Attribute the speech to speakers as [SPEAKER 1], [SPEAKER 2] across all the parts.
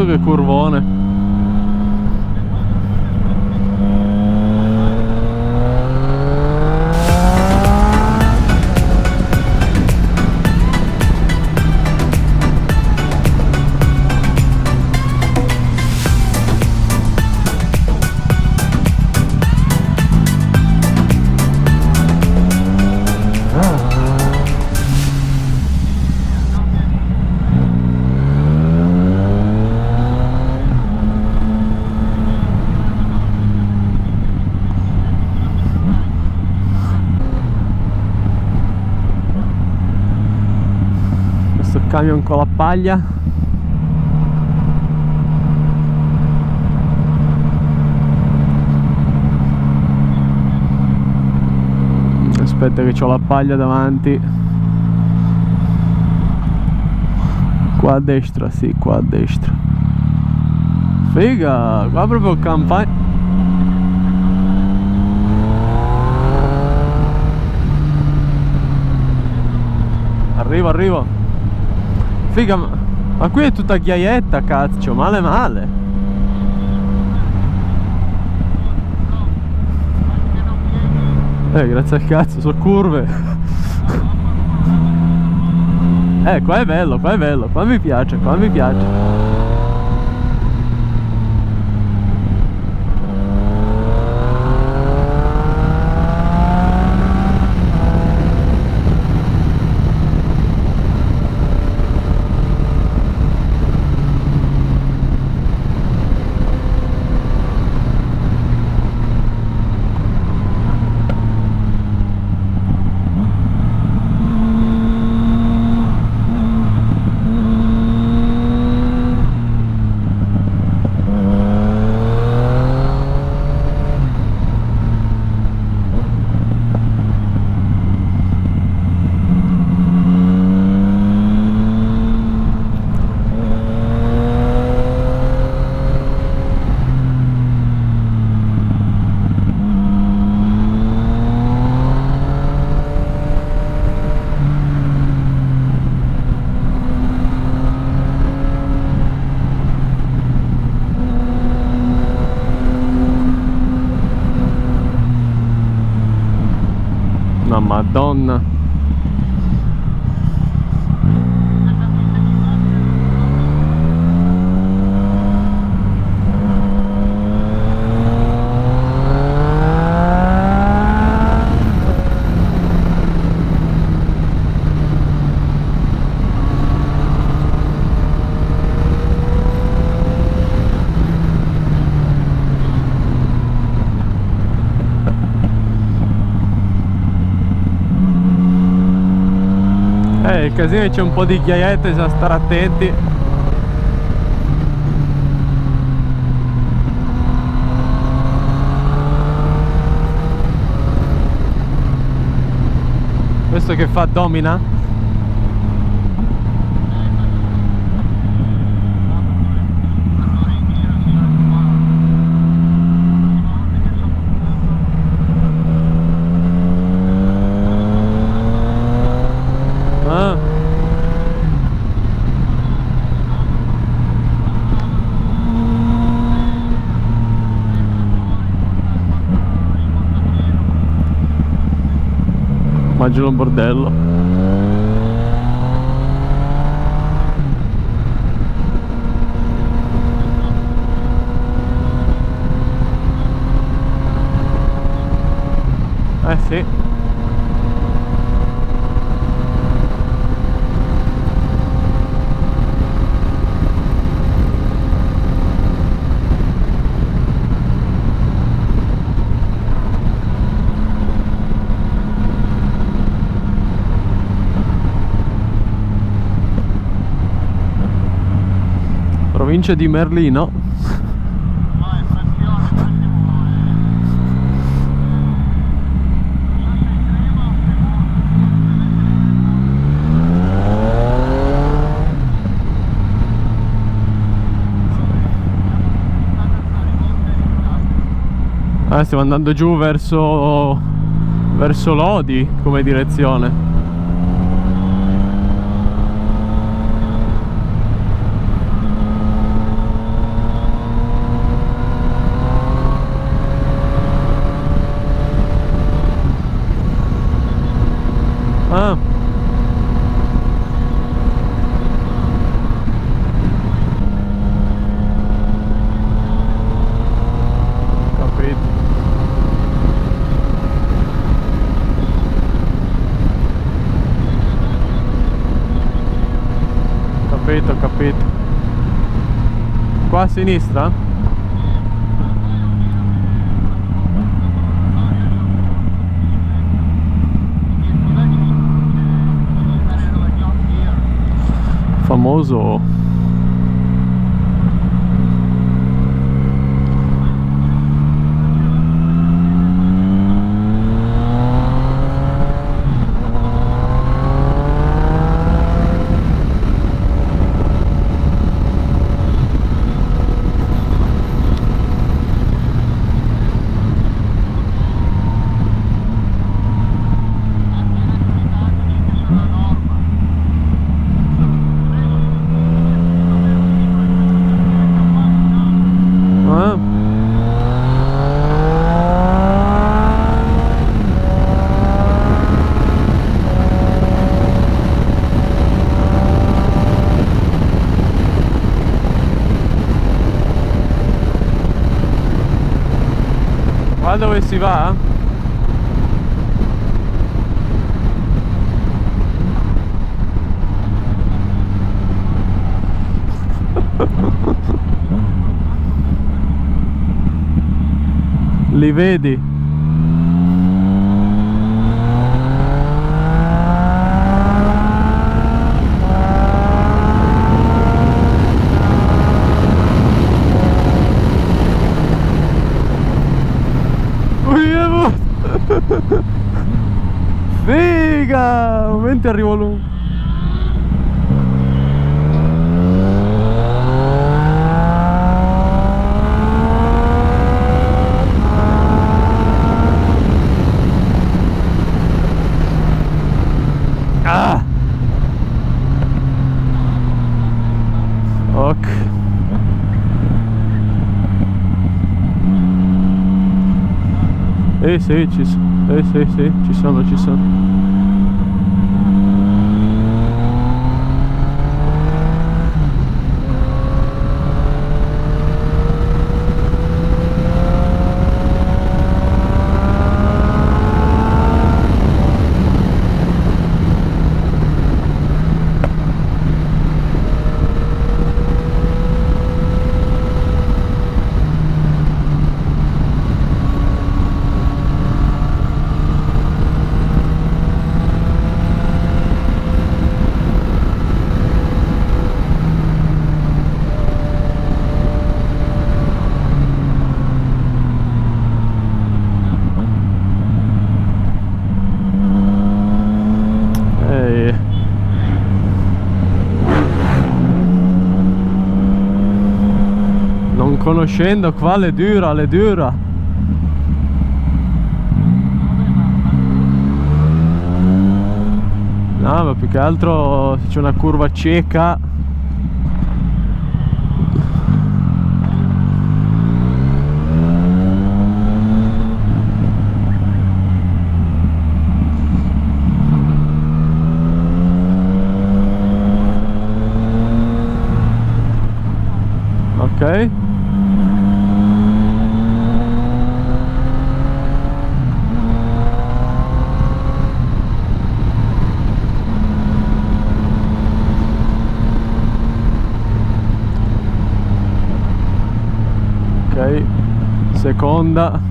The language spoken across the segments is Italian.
[SPEAKER 1] cazzo che curvone. Camion con la paglia. Aspetta che c'ho la paglia davanti. Qua a destra, sì, qua a destra. Figa, qua proprio campagna. Arrivo. Figa, ma qui è tutta ghiaietta, cazzo, male. Grazie al cazzo, sono curve. Qua è bello, qua mi piace. No, madonna. Il casino c'è un po' di ghiaiette, bisogna stare attenti. Questo che fa, domina? Immagino un bordello. Sì. Provincia di Merlino. Stiamo andando giù verso Lodi come direzione. Qua a sinistra? Famoso. Guarda dove si va? Li vedi? Figa! Momenti arrivo lungo. Ah! Ok. Sì, sì, ci sono. Non conoscendo qua le dura. No, ma più che altro se c'è una curva cieca. Ok. Ok, seconda.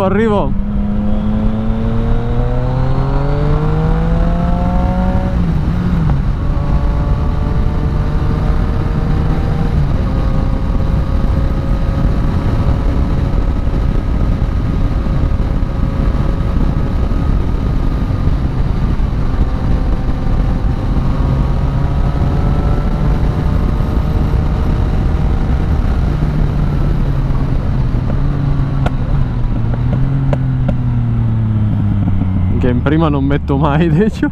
[SPEAKER 1] Arrivo. Che in prima non metto mai, dicio.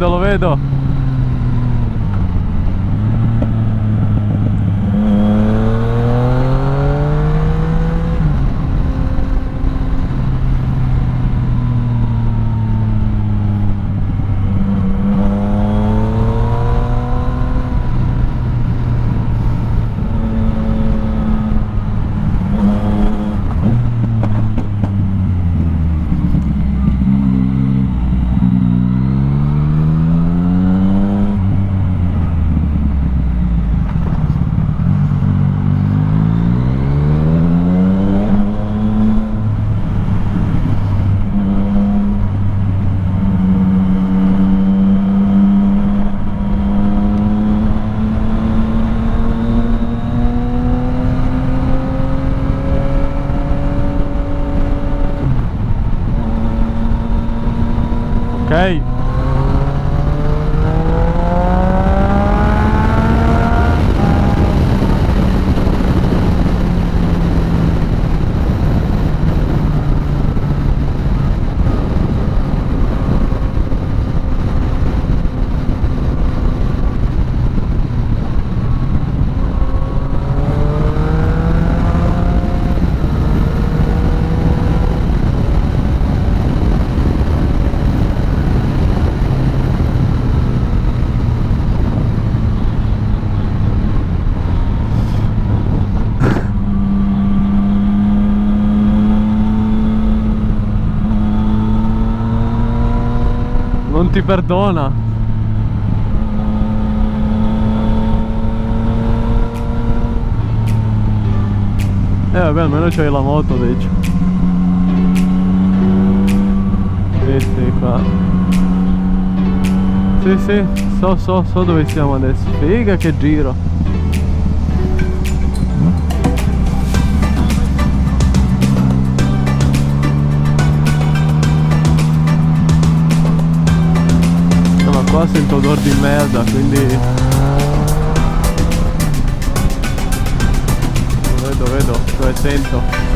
[SPEAKER 1] Lo vedo. Ok. Non ti perdona. Vabbè, almeno c'hai la moto, dici. Sì, qua. Sì, so dove siamo adesso. Figa che giro. Qua sento odore di merda, quindi vedo dove sento.